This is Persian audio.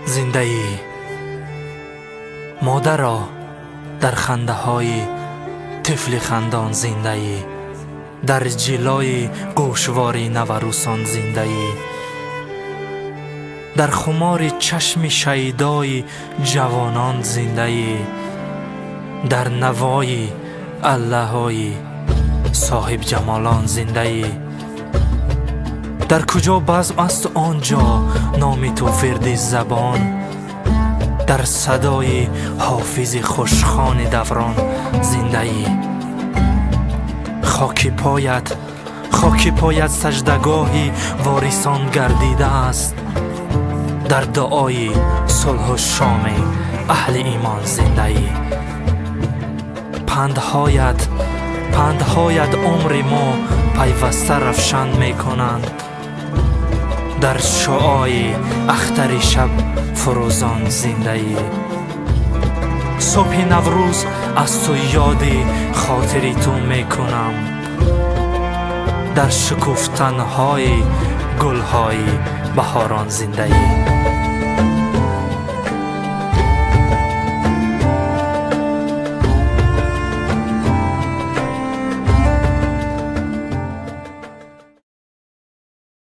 زندگی مادرا در خنده های طفل خندان زندگی، در جلای گوشواری نوروسان زندگی، در خمار چشم شیدای جوانان زندگی، در نوای الله‌های صاحب جمالان زندگی. در کجا بزم است آنجا نام تو ورد زبان، در صدای حافظ خوشخوان دوران زندگی. خاک پایت سجدگاهی وارثان گردیده است، در دعای صلح و شام اهل ایمان زندگی. پندهایت عمر ما پیوسته روشن می کنند، در شعاع اختر شب فروزان زندگی. صبح نوروز از تو یاد خاطری تو می کنم، در شکفتنهای گلهای بهاران زندگی.